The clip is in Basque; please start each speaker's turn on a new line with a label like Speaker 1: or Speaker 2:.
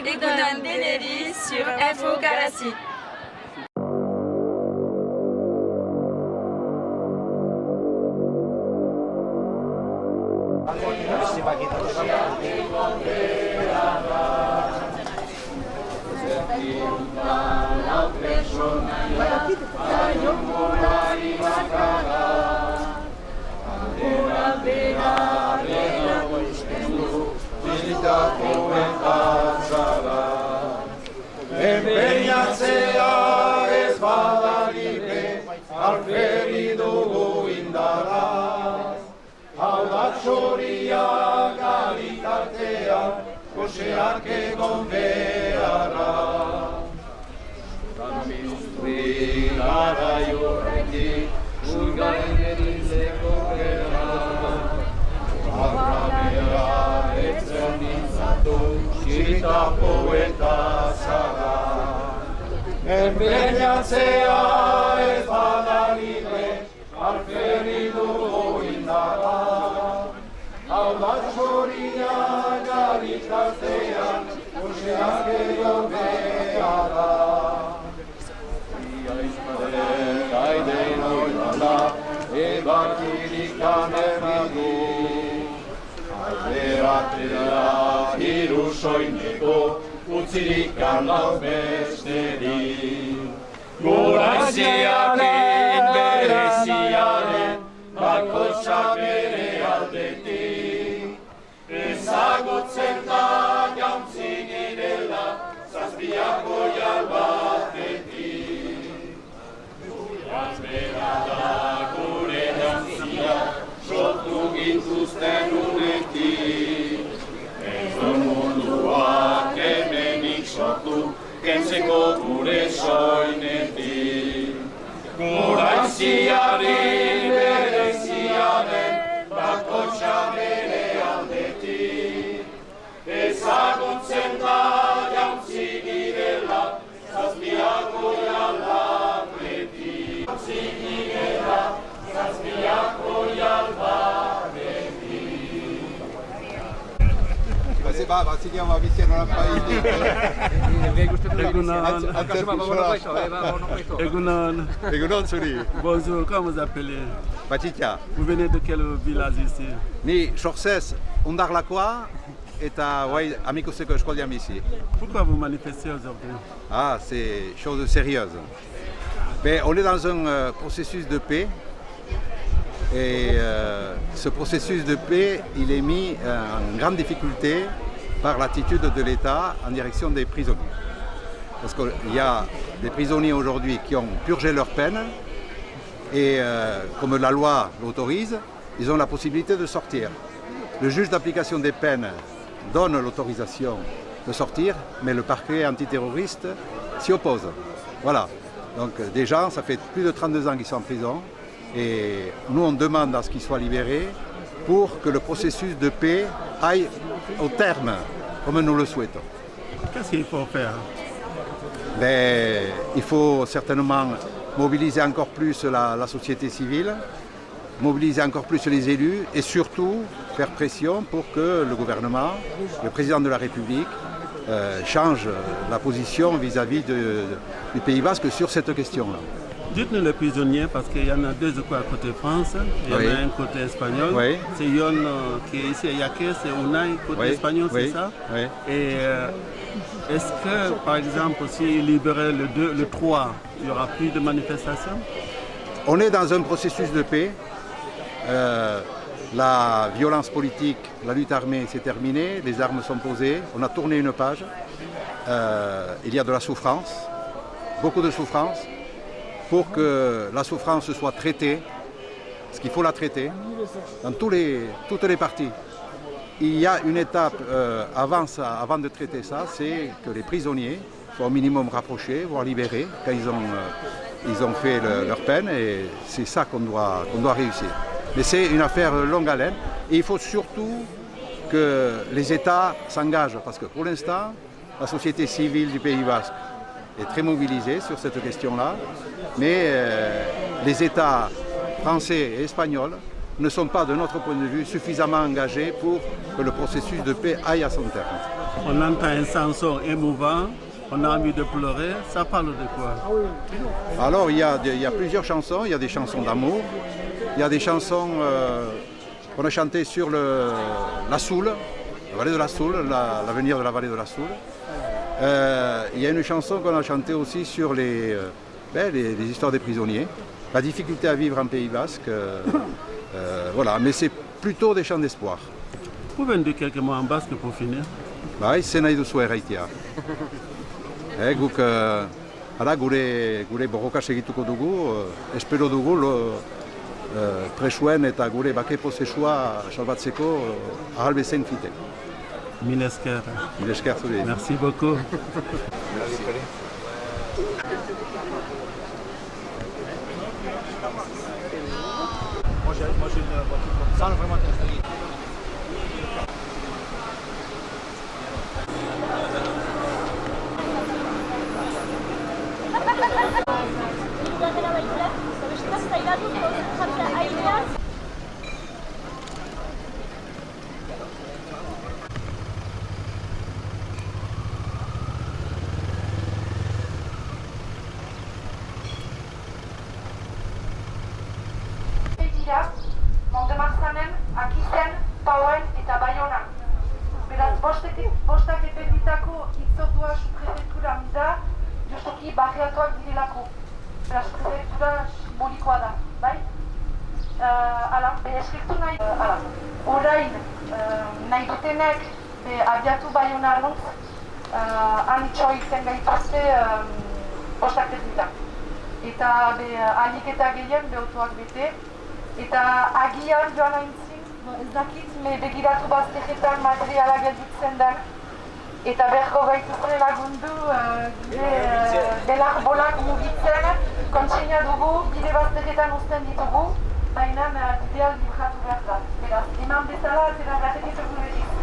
Speaker 1: Egunon Deneri sur Info Galassi.
Speaker 2: Empeñatzea ez bada libre, alferri dugu indaraz. Hau da txoria galitartean, goseak egon beharra. Zarbiztri gara jorretik, urgaren erizeko gera. Agramea etzen nintzatu, txita poeta zara. Empeñatzea ez bada libre, alferri dugu indarra. Hau da txoria galitartean, goseak egon beharra. Ia izmaren gaiden oinala, ebakirik anerradu. Alderatela hiru soineko, utzirik lau besterik. Goraziaken bereziaren, bakotxa bere aldetik. Ezagutzen da jauntzi girela, zazpiako jalbatetik. Gazbera da gure jantzia, sortu gintuzten unetik. Ez du munduak hemenik sortu, kentzeko gure soinetik. Goraiziaren bereziaren, bakotxa bere aldetik. Ezagutzen da jauntzi girela, zazpiako jalbatetik. Jauntzi girela, zazpiako jalbatetik.
Speaker 3: Ba, zikian bizien horan Egunon zuri.
Speaker 4: Bonjour, comment vous appelez?
Speaker 3: Batxitia.
Speaker 4: Vous venez de quel village ici?
Speaker 3: Ni Sorcez ondarlakoa eta guai amikuseko eskoldian bizi.
Speaker 4: Pourquoi vous manifestez aujourd'hui?
Speaker 3: Ah, c'est chose sérieuse. Mais on est dans un processus de paix et ce processus de paix, il est mis en grande difficulté par l'attitude de l'État en direction des prisonniers. Parce qu'il y a des prisonniers aujourd'hui qui ont purgé leur peine et comme la loi l'autorise, ils ont la possibilité de sortir. Le juge d'application des peines donne l'autorisation de sortir, mais le parquet antiterroriste s'y oppose. Voilà. Donc des gens, ça fait plus de 32 ans qu'ils sont en prison et nous on demande à ce qu'ils soient libérés pour que le processus de paix aille au terme, comme nous le souhaitons.
Speaker 4: Qu'est-ce qu'il faut faire?
Speaker 3: Il faut certainement mobiliser encore plus la société civile, mobiliser encore plus les élus et surtout faire pression pour que le gouvernement, le président de la République, change la position vis-à-vis du Pays Basque sur cette question-là.
Speaker 4: Dites-nous les prisonniers, parce qu'il y en a deux à côté France, il y en a un côté espagnol.
Speaker 3: Oui.
Speaker 4: C'est Yon qui est ici à Yaque, c'est Unai côté espagnol, c'est ça?
Speaker 3: Oui.
Speaker 4: Et est-ce que, par exemple, s'ils libéraient le 3, il n'y aura plus de manifestations?
Speaker 3: On est dans un processus de paix. La violence politique, la lutte armée s'est terminée, les armes sont posées, on a tourné une page. Il y a de la souffrance, beaucoup de souffrance. Pour que la souffrance soit traitée, parce qu'il faut la traiter, dans toutes les parties. Il y a une étape avant de traiter ça, c'est que les prisonniers soient au minimum rapprochés, voire libérés, quand ils ont fait leur peine, et c'est ça qu'on doit réussir. Mais c'est une affaire longue haleine, et il faut surtout que les États s'engagent, parce que pour l'instant, la société civile du Pays Basque est très mobilisée sur cette question-là, mais les États français et espagnols ne sont pas, de notre point de vue, suffisamment engagés pour que le processus de paix aille à son terme.
Speaker 4: On entend un chanson émouvant, on a envie de pleurer, ça parle de quoi?
Speaker 3: Alors il y a plusieurs chansons, il y a des chansons d'amour, il y a des chansons qu'on a chantées sur la Soule, la vallée de la Soule, l'avenir de la vallée de la Soule. Il y a une chanson qu'on a chantée aussi sur les histoires des prisonniers, la difficulté à vivre en Pays Basque, voilà, mais c'est plutôt des chants d'espoir.
Speaker 4: Vous pouvez nous dire quelques mots en basque pour finir?
Speaker 3: Bai, zenai duzu erraitea. Guk ara gure borroka segituko dugu, espero dugu presuen eta gure bake prozesua salbatzeko ahal bezain fite.
Speaker 4: Mille esker.
Speaker 3: Mille esker zuri.
Speaker 4: Merci beaucoup.
Speaker 5: Moi j'ai une voiture sans vraiment t'installer.
Speaker 6: Mondemarzanen, Akizen, Pauen eta Baionan. Beraz, bostak ependitako itzordua subprefektura da, justuki barriatuak direlako. Beraz, prefektura simbolikoa da, bai? Hala, eskriptu nahi, orain nahi dutenek abiatu Baionarantz, han itxoitzen gaituzte bostak ependita. Eta ahalik eta gehien behotuak bete. Eta agian joan haintzin, ez dakit, begiratu baztegetan materiala gelditzen den. Eta berko gaituzte lagundu belar bolak mugitzen, kontseina dugu, bide baztegetan uzten ditugu, baina bidea libratu behar da. Beraz, eman bezala, zera gatekitu gure ditu.